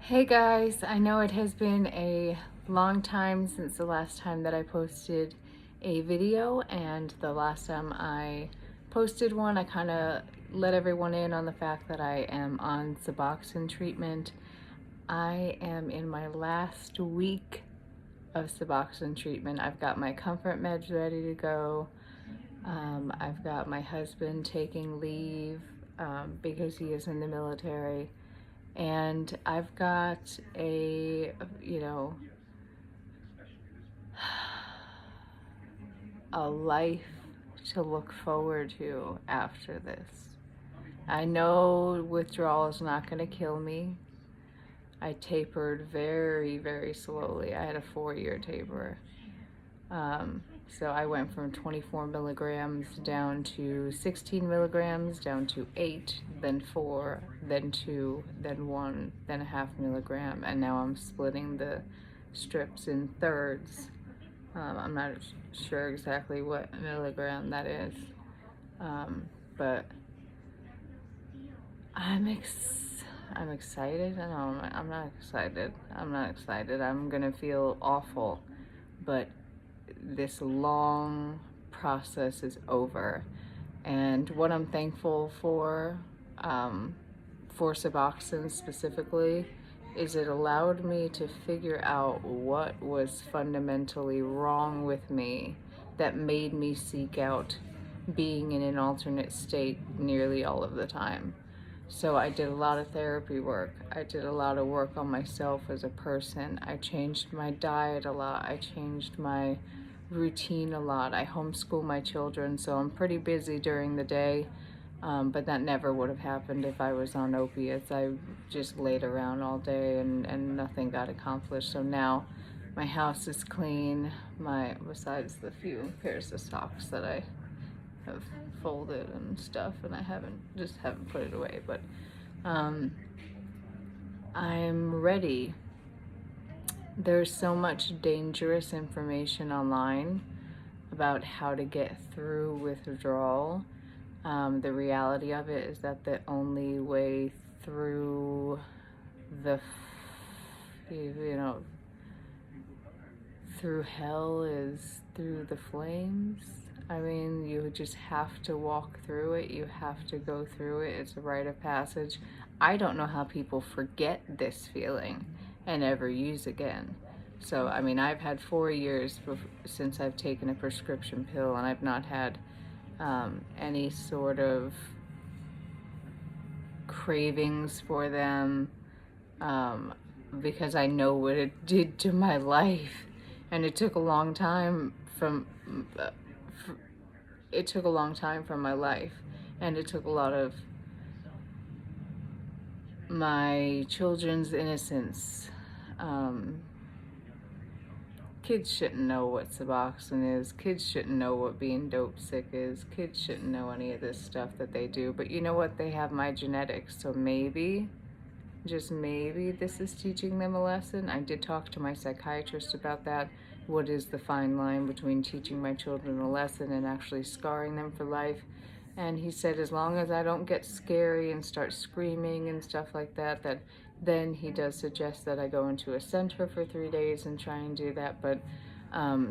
Hey guys, I know it has been a long time since the last time that I posted a video, and the last time I posted one I kind of let everyone in on the fact that I am on Suboxone treatment. I am in my last week of Suboxone treatment. I've got my comfort meds ready to go. I've got my husband taking leave because he is in the military. And I've got a life to look forward to after this. I know withdrawal is not going to kill me. I tapered very, very slowly. I had a 4-year taper. So I went from 24 milligrams down to 16 milligrams, down to 8, then 4, then 2, then 1, then a half milligram, and now I'm splitting the strips in thirds. I'm not sure exactly what milligram that is, but I'm excited. No, I'm not excited. I'm not excited. I'm gonna feel awful, but this long process is over. And what I'm thankful for Suboxone specifically, is it allowed me to figure out what was fundamentally wrong with me that made me seek out being in an alternate state nearly all of the time. So I did a lot of therapy work. I did a lot of work on myself as a person. I changed my diet a lot. I changed my routine a lot. I homeschool my children, so I'm pretty busy during the day. But that never would have happened if I was on opiates. I just laid around all day and nothing got accomplished. So now my house is clean, besides the few pairs of socks that I have folded and stuff, and I haven't put it away. But I'm ready. There's so much dangerous information online about how to get through withdrawal. The reality of it is that the only way through through hell is through the flames. I mean, you just have to walk through it. You have to go through it. It's a rite of passage. I don't know how people forget this feeling and ever use again. So, I mean, I've had 4 years since I've taken a prescription pill, and I've not had any sort of cravings for them, because I know what it did to my life, and it took a long time from my life, and it took a lot of my children's innocence. Kids shouldn't know what Suboxone is. Kids shouldn't know what being dope sick is. Kids shouldn't know any of this stuff that they do. But you know what? They have my genetics. So maybe, just maybe, this is teaching them a lesson. I did talk to my psychiatrist about that. What is the fine line between teaching my children a lesson and actually scarring them for life? And he said, as long as I don't get scary and start screaming and stuff like that, then he does suggest that I go into a center for 3 days and try and do that. But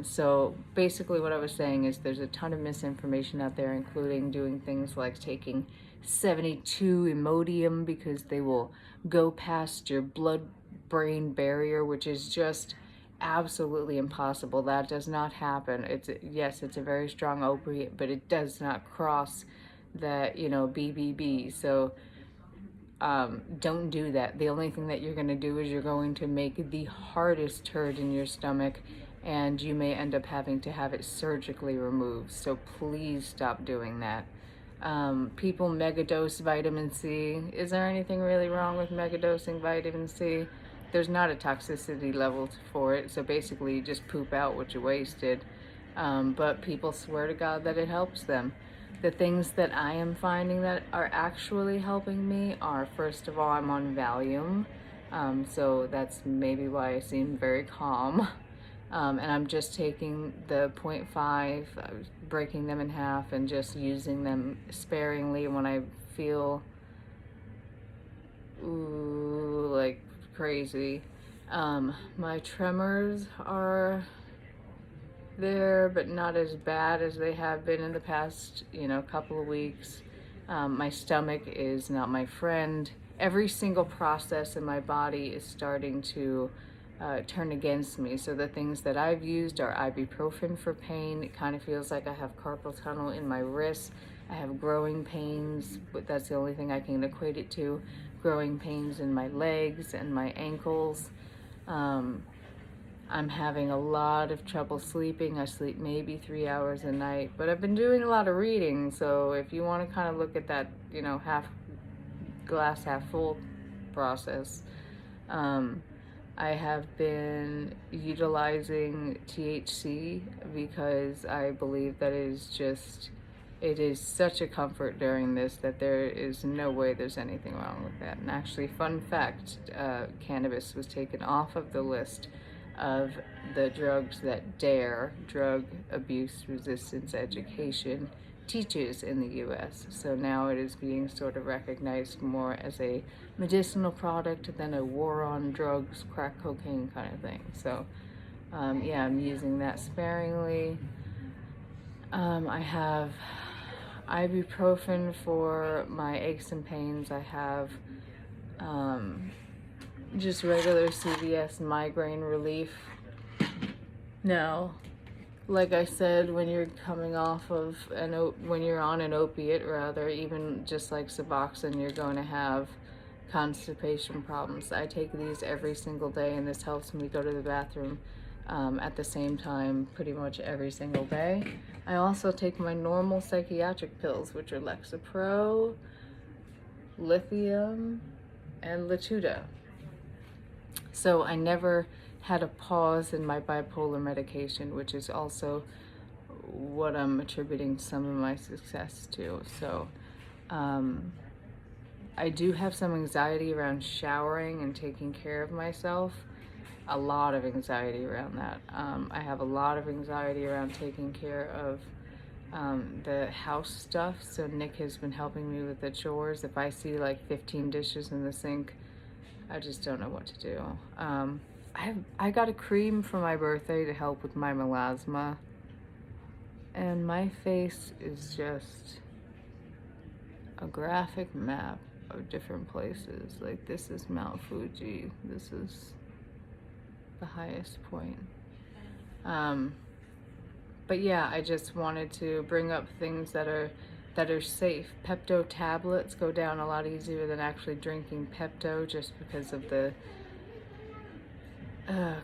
so basically what I was saying is there's a ton of misinformation out there, including doing things like taking 72 Imodium because they will go past your blood-brain barrier, which is just absolutely impossible. That does not happen. Yes, it's a very strong opiate, but it does not cross that, BBB. So don't do that. The only thing that you're going to do is you're going to make the hardest turd in your stomach, and you may end up having to have it surgically removed. So please stop doing that. People megadose vitamin C. Is there anything really wrong with megadosing vitamin C? There's not a toxicity level for it, so basically you just poop out what you wasted. But people swear to God that it helps them. The things that I am finding that are actually helping me are, first of all, I'm on Valium, so that's maybe why I seem very calm. And I'm just taking the 0.5, breaking them in half, and just using them sparingly when I feel like crazy. My tremors are there, but not as bad as they have been in the past, couple of weeks. My stomach is not my friend. Every single process in my body is starting to turn against me. So the things that I've used are ibuprofen for pain. It kind of feels like I have carpal tunnel in my wrist. I have growing pains, but that's the only thing I can equate it to. Growing pains in my legs and my ankles. I'm having a lot of trouble sleeping. I sleep maybe 3 hours a night, but I've been doing a lot of reading. So if you want to kind of look at that, half glass, half full process, I have been utilizing THC because I believe that it is such a comfort during this that there is no way there's anything wrong with that. And actually, fun fact, cannabis was taken off of the list of the drugs that DARE, Drug Abuse Resistance Education, teaches in the US. So now it is being sort of recognized more as a medicinal product than a war on drugs, crack cocaine kind of thing. So yeah, I'm using that sparingly. I have ibuprofen for my aches and pains. I have just regular CVS migraine relief. Now, like I said, when you're coming off of when you're on an opiate, rather, even just like Suboxone, you're going to have constipation problems. I take these every single day, and this helps me go to the bathroom at the same time pretty much every single day. I also take my normal psychiatric pills, which are Lexapro, lithium, and Latuda. So I never had a pause in my bipolar medication, which is also what I'm attributing some of my success to. So I do have some anxiety around showering and taking care of myself. A lot of anxiety around that. I have a lot of anxiety around taking care of the house stuff. So Nick has been helping me with the chores. If I see like 15 dishes in the sink, I just don't know what to do. I got a cream for my birthday to help with my melasma, and my face is just a graphic map of different places. Like, this is Mount Fuji, this is the highest point. But yeah, I just wanted to bring up things that are safe. Pepto tablets go down a lot easier than actually drinking Pepto, just because of the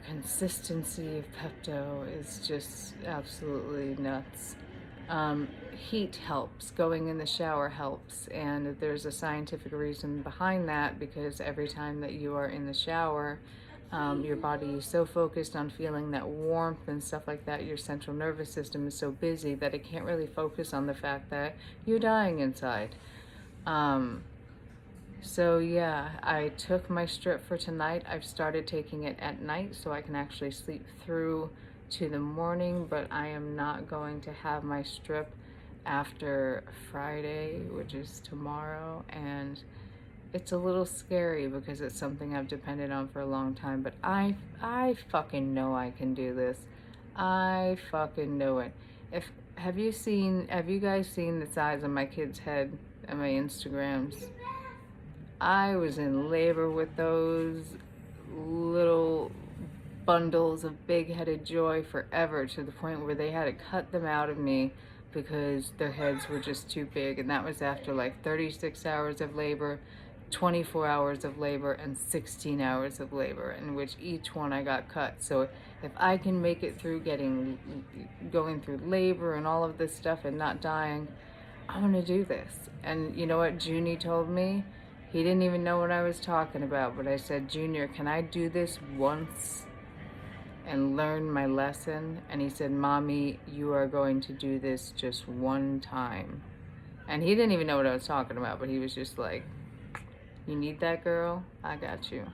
consistency of Pepto is just absolutely nuts. Heat helps. Going in the shower helps, and there's a scientific reason behind that, because every time that you are in the shower, your body is so focused on feeling that warmth and stuff like that, your central nervous system is so busy that it can't really focus on the fact that you're dying inside. So yeah, I took my strip for tonight. I've started taking it at night so I can actually sleep through to the morning, but I am not going to have my strip after Friday, which is tomorrow, and it's a little scary because it's something I've depended on for a long time, but I fucking know I can do this. I fucking know it. Have you guys seen the size of my kid's head on my Instagrams? I was in labor with those little bundles of big-headed joy forever, to the point where they had to cut them out of me because their heads were just too big. And that was after like 36 hours of labor, 24 hours of labor, and 16 hours of labor, in which each one I got cut. So if I can make it through going through labor and all of this stuff and not dying, I'm gonna do this. And you know what Junie told me? He didn't even know what I was talking about, but I said, Junior, can I do this once and learn my lesson? And he said, Mommy, you are going to do this just one time. And he didn't even know what I was talking about, but he was just like, you need that, girl? I got you.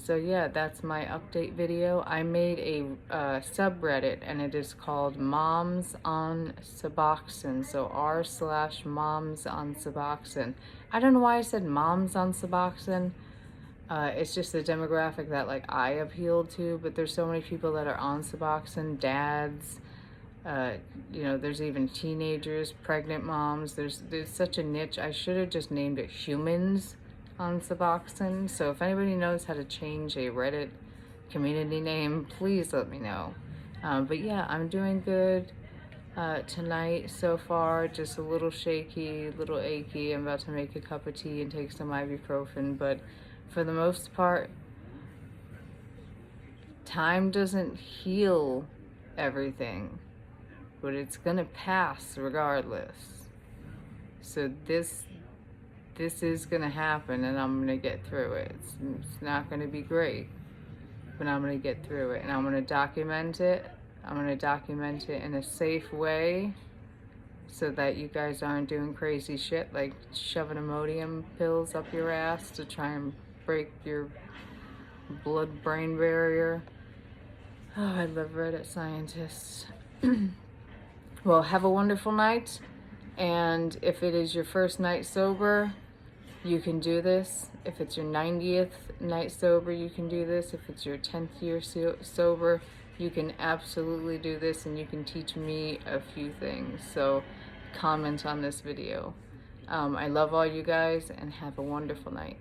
So yeah, that's my update video. I made a subreddit, and it is called Moms on Suboxone. So r/moms on Suboxone. I don't know why I said moms on Suboxone, It's just a demographic that like I appeal to, but there's so many people that are on Suboxone, dads, uh, you know, there's even teenagers, pregnant moms. There's such a niche. I should have just named it humans on Suboxone. So if anybody knows how to change a Reddit community name, please let me know. But yeah, I'm doing good tonight so far. Just a little shaky, a little achy. I'm about to make a cup of tea and take some ibuprofen, but for the most part, time doesn't heal everything, but it's gonna pass regardless. So this is gonna happen, and I'm gonna get through it. It's not gonna be great, but I'm gonna get through it, and I'm gonna document it. I'm gonna document it in a safe way so that you guys aren't doing crazy shit like shoving Imodium pills up your ass to try and break your blood-brain barrier. Oh, I love Reddit scientists. Well, have a wonderful night, and if it is your first night sober, you can do this. If it's your 90th night sober, you can do this. If it's your 10th year sober, you can absolutely do this, and you can teach me a few things. So comment on this video. I love all you guys, and have a wonderful night.